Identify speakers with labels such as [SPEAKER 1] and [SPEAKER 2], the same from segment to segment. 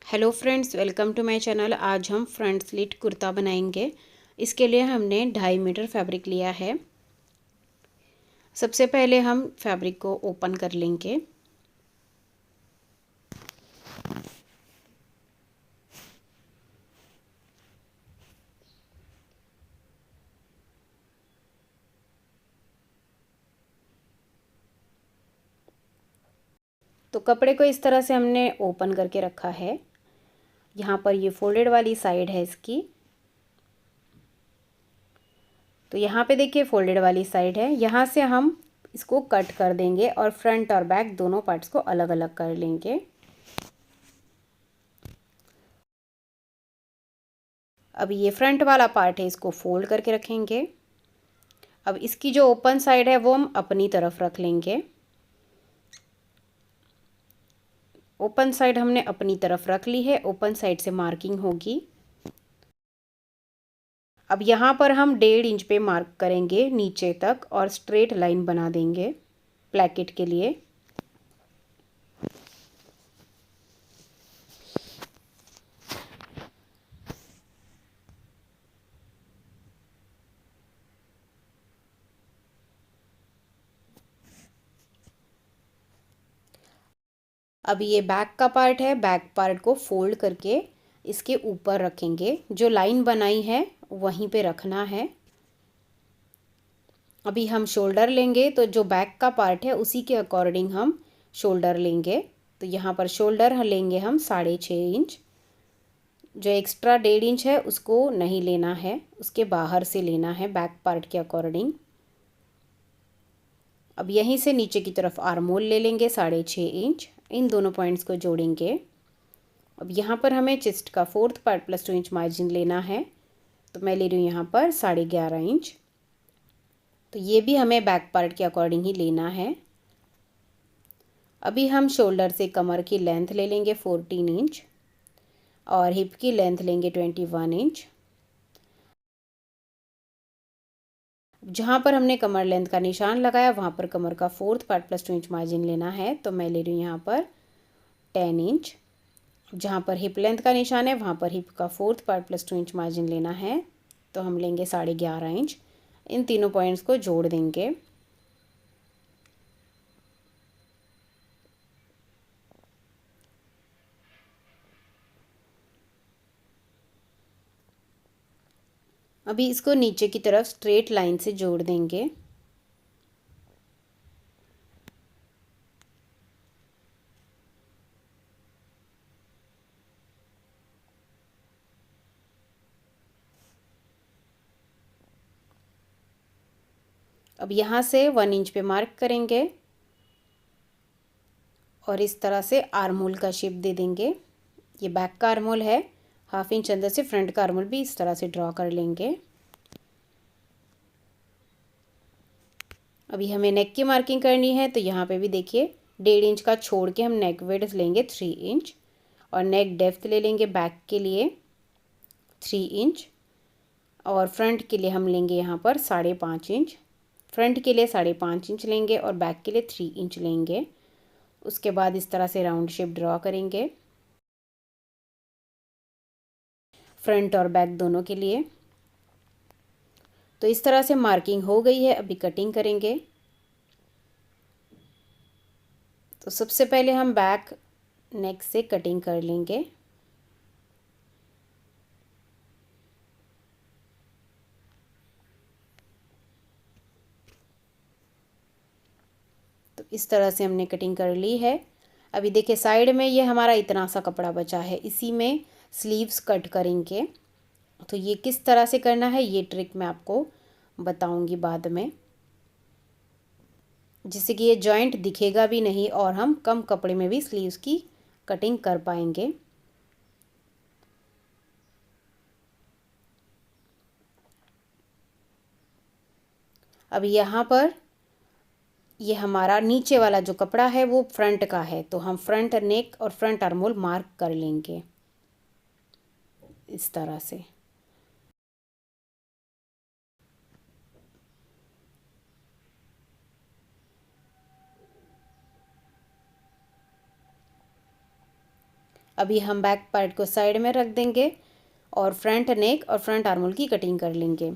[SPEAKER 1] Hello friends, welcome to my channel. आज हम front slit kurta बनाएंगे। इसके लिए हमने 2.5 मीटर फैब्रिक लिया है। सबसे पहले हम फैब्रिक को ओपन कर लेंगे। तो कपड़े को इस तरह से हमने ओपन करके रखा है। यहाँ पर ये फोल्डेड वाली साइड है इसकी। तो यहाँ पे देखिए फोल्डेड वाली साइड है। यहाँ से हम इसको कट कर देंगे और फ्रंट और बैक दोनों पार्ट्स को अलग अलग कर लेंगे। अब ये फ्रंट वाला पार्ट है, इसको फोल्ड करके रखेंगे। अब इसकी जो ओपन साइड है वो हम अपनी तरफ रख लेंगे। ओपन साइड हमने अपनी तरफ रख ली है। ओपन साइड से मार्किंग होगी। अब यहाँ पर हम 1.5 इंच पे मार्क करेंगे नीचे तक और स्ट्रेट लाइन बना देंगे प्लैकेट के लिए। अब ये बैक का पार्ट है, बैक पार्ट को फोल्ड करके इसके ऊपर रखेंगे। जो लाइन बनाई है वहीं पे रखना है। अभी हम शोल्डर लेंगे, तो जो बैक का पार्ट है उसी के अकॉर्डिंग हम शोल्डर लेंगे। तो यहाँ पर शोल्डर लेंगे हम 6.5 इंच। जो एक्स्ट्रा 1.5 इंच है उसको नहीं लेना है, उसके बाहर से लेना है बैक पार्ट के अकॉर्डिंग। अब यहीं से नीचे की तरफ आर्म होल ले लेंगे 6.5 इंच। इन दोनों पॉइंट्स को जोड़ेंगे। अब यहाँ पर हमें चेस्ट का 4th पार्ट +2 इंच मार्जिन लेना है। तो मैं ले रही हूँ यहाँ पर 11.5 इंच। तो ये भी हमें बैक पार्ट के अकॉर्डिंग ही लेना है। अभी हम शोल्डर से कमर की लेंथ ले लेंगे 14 इंच और हिप की लेंथ लेंगे 21 इंच। जहाँ पर हमने कमर लेंथ का निशान लगाया वहाँ पर कमर का 4th पार्ट +2 इंच मार्जिन लेना है। तो मैं ले रही हूँ यहाँ पर 10 इंच। जहाँ पर हिप लेंथ का निशान है वहाँ पर हिप का 4th पार्ट +2 इंच मार्जिन लेना है। तो हम लेंगे 11.5 इंच। इन तीनों पॉइंट्स को जोड़ देंगे। अभी इसको नीचे की तरफ स्ट्रेट लाइन से जोड़ देंगे। अब यहाँ से 1 इंच पे मार्क करेंगे और इस तरह से आर्म होल का शेप दे देंगे। ये बैक का आर्म होल है। 1/2 इंच अंदर से फ्रंट का आर्म होल भी इस तरह से ड्रॉ कर लेंगे। अभी हमें नेक की मार्किंग करनी है। तो यहाँ पे भी देखिए 1.5 इंच का छोड़ के हम नेक विड्थ लेंगे 3 इंच और नेक डेप्थ ले लेंगे बैक के लिए 3 इंच और फ्रंट के लिए हम लेंगे यहाँ पर 5.5 इंच। फ्रंट के लिए 5.5 इंच लेंगे और बैक के लिए 3 इंच लेंगे। उसके बाद इस तरह से राउंड शेप ड्रॉ करेंगे फ्रंट और बैक दोनों के लिए। तो इस तरह से मार्किंग हो गई है। अभी कटिंग करेंगे। तो सबसे पहले हम बैक नेक से कटिंग कर लेंगे। तो इस तरह से हमने कटिंग कर ली है। अभी देखिए साइड में ये हमारा इतना सा कपड़ा बचा है, इसी में स्लीव्स कट करेंगे। तो ये किस तरह से करना है ये ट्रिक मैं आपको बताऊंगी बाद में, जिससे कि ये जॉइंट दिखेगा भी नहीं और हम कम कपड़े में भी स्लीव्स की कटिंग कर पाएंगे। अब यहाँ पर ये हमारा नीचे वाला जो कपड़ा है वो फ्रंट का है, तो हम फ्रंट नेक और फ्रंट आर्म होल मार्क कर लेंगे इस तरह से। अभी हम बैक पार्ट को साइड में रख देंगे और फ्रंट नेक और फ्रंट आर्मोल की कटिंग कर लेंगे।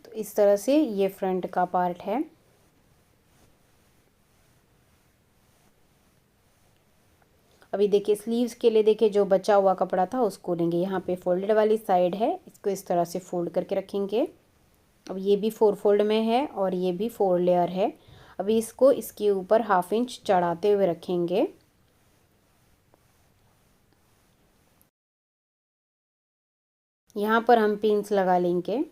[SPEAKER 1] तो इस तरह से ये फ्रंट का पार्ट है। अभी देखिए स्लीव्स के लिए देखिए जो बचा हुआ कपड़ा था उसको लेंगे। यहाँ पे फोल्डेड वाली साइड है, इसको इस तरह से फोल्ड करके रखेंगे। अब ये भी 4 फोल्ड में है और ये भी 4 लेयर है। अभी इसको इसके ऊपर 1/2 इंच चढ़ाते हुए रखेंगे। यहाँ पर हम पिन्स लगा लेंगे।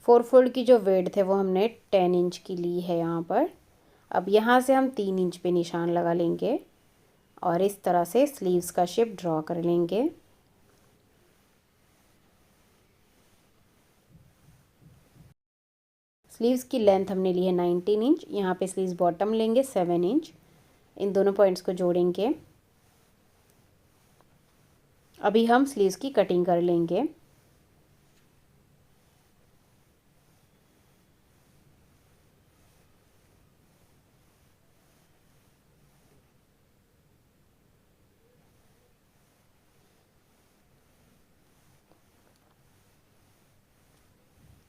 [SPEAKER 1] फोर फोल्ड की जो विड्थ है वो हमने 10 इंच की ली है यहाँ पर। अब यहाँ से हम 3 इंच पे निशान लगा लेंगे और इस तरह से स्लीव्स का शेप ड्रॉ कर लेंगे। स्लीव्स की लेंथ हमने ली है 19 इंच। यहाँ पे स्लीव्स बॉटम लेंगे 7 इंच। इन दोनों पॉइंट्स को जोड़ेंगे। अभी हम स्लीव्स की कटिंग कर लेंगे।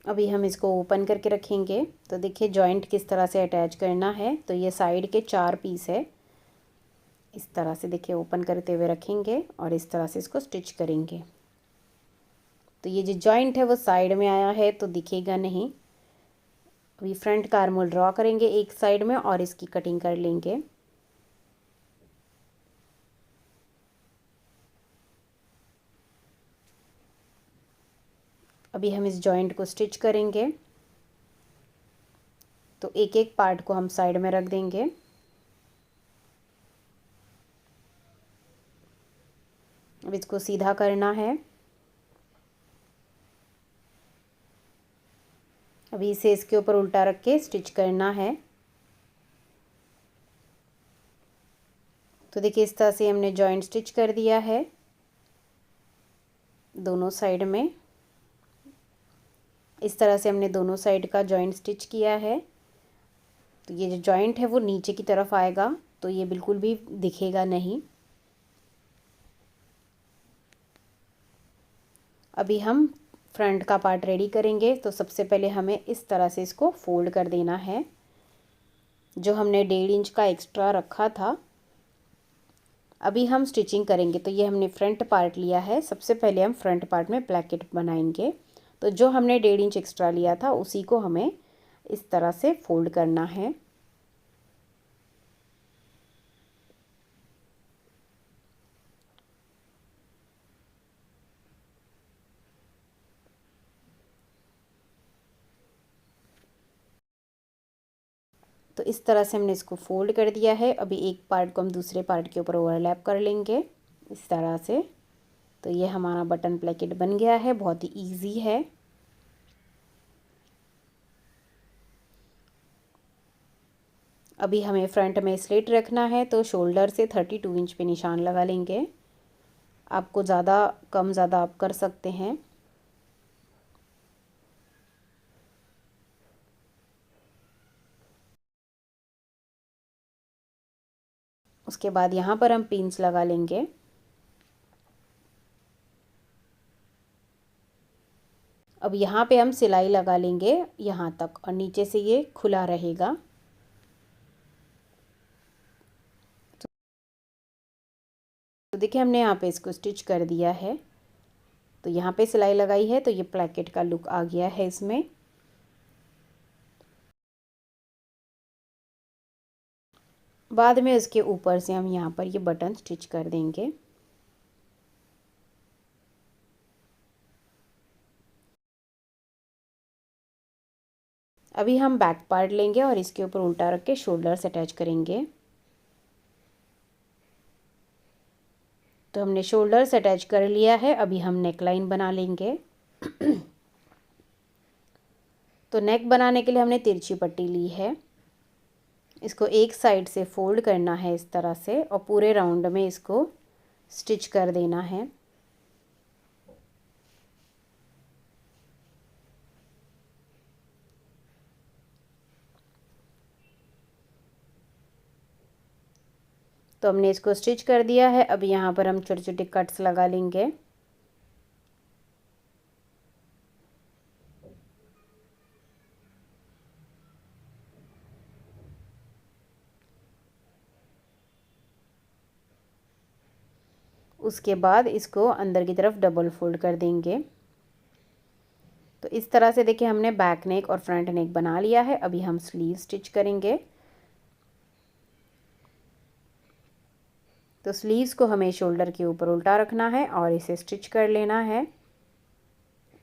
[SPEAKER 1] अभी हम इसको ओपन करके रखेंगे। तो देखिए जॉइंट किस तरह से अटैच करना है। तो ये साइड के 4 पीस है। इस तरह से देखिए ओपन करते हुए रखेंगे और इस तरह से इसको स्टिच करेंगे। तो ये जो जॉइंट है वो साइड में आया है तो दिखेगा नहीं। अभी फ्रंट का आर्मोल ड्रॉ करेंगे एक साइड में और इसकी कटिंग कर लेंगे। अभी हम इस जॉइंट को स्टिच करेंगे। तो एक एक पार्ट को हम साइड में रख देंगे। अब इसको सीधा करना है। अभी इसे इसके ऊपर उल्टा रख के स्टिच करना है। तो देखिए इस तरह से हमने जॉइंट स्टिच कर दिया है दोनों साइड में। इस तरह से हमने दोनों साइड का जॉइंट स्टिच किया है। तो ये जो जॉइंट है वो नीचे की तरफ आएगा तो ये बिल्कुल भी दिखेगा नहीं। अभी हम फ्रंट का पार्ट रेडी करेंगे। तो सबसे पहले हमें इस तरह से इसको फोल्ड कर देना है। जो हमने 1.5 इंच का एक्स्ट्रा रखा था अभी हम स्टिचिंग करेंगे। तो ये हमने फ्रंट पार्ट लिया है। सबसे पहले हम फ्रंट पार्ट में ब्लैकेट बनाएंगे। तो जो हमने 1.5 इंच एक्स्ट्रा लिया था उसी को हमें इस तरह से फोल्ड करना है। तो इस तरह से हमने इसको फोल्ड कर दिया है। अभी एक पार्ट को हम दूसरे पार्ट के ऊपर ओवरलैप कर लेंगे इस तरह से। तो ये हमारा बटन ब्लैकेट बन गया है। बहुत ही ईजी है। अभी हमें फ्रंट में स्लिट रखना है तो शोल्डर से 32 इंच पे निशान लगा लेंगे। आपको ज़्यादा कम ज़्यादा आप कर सकते हैं। उसके बाद यहाँ पर हम पिन्स लगा लेंगे। अब यहाँ पे हम सिलाई लगा लेंगे यहाँ तक और नीचे से ये खुला रहेगा। तो देखिए हमने यहाँ पे इसको स्टिच कर दिया है। तो यहाँ पे सिलाई लगाई है तो ये ब्लैकेट का लुक आ गया है इसमें। बाद में उसके ऊपर से हम यहाँ पर ये बटन स्टिच कर देंगे। अभी हम बैक पार्ट लेंगे और इसके ऊपर उल्टा रख के शोल्डर्स अटैच करेंगे। तो हमने शोल्डर्स अटैच कर लिया है। अभी हम नेक लाइन बना लेंगे। तो नेक बनाने के लिए हमने तिरछी पट्टी ली है। इसको एक साइड से फोल्ड करना है इस तरह से और पूरे राउंड में इसको स्टिच कर देना है। तो हमने इसको स्टिच कर दिया है। अब यहाँ पर हम छोटे छोटे कट्स लगा लेंगे। उसके बाद इसको अंदर की तरफ डबल फोल्ड कर देंगे। तो इस तरह से देखिए हमने बैक नेक और फ्रंट नेक बना लिया है। अभी हम स्लीव स्टिच करेंगे। तो स्लीव्स को हमें शोल्डर के ऊपर उल्टा रखना है और इसे स्टिच कर लेना है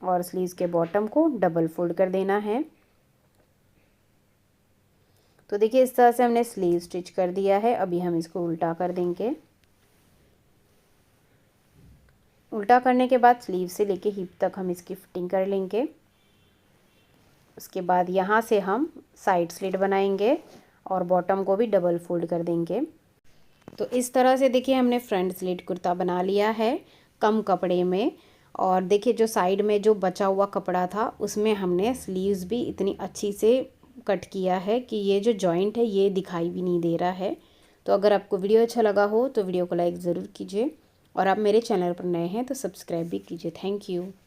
[SPEAKER 1] और स्लीव्स के बॉटम को डबल फोल्ड कर देना है। तो देखिए इस तरह से हमने स्लीव स्टिच कर दिया है। अभी हम इसको उल्टा कर देंगे। उल्टा करने के बाद स्लीव से लेके हिप तक हम इसकी फिटिंग कर लेंगे। उसके बाद यहाँ से हम साइड स्लिट बनाएंगे और बॉटम को भी डबल फोल्ड कर देंगे। तो इस तरह से देखिए हमने फ्रंट स्लिट कुर्ता बना लिया है कम कपड़े में। और देखिए जो साइड में जो बचा हुआ कपड़ा था उसमें हमने स्लीव्स भी इतनी अच्छी से कट किया है कि ये जो जॉइंट है ये दिखाई भी नहीं दे रहा है। तो अगर आपको वीडियो अच्छा लगा हो तो वीडियो को लाइक ज़रूर कीजिए और आप मेरे चैनल पर नए हैं तो सब्सक्राइब भी कीजिए। Thank you.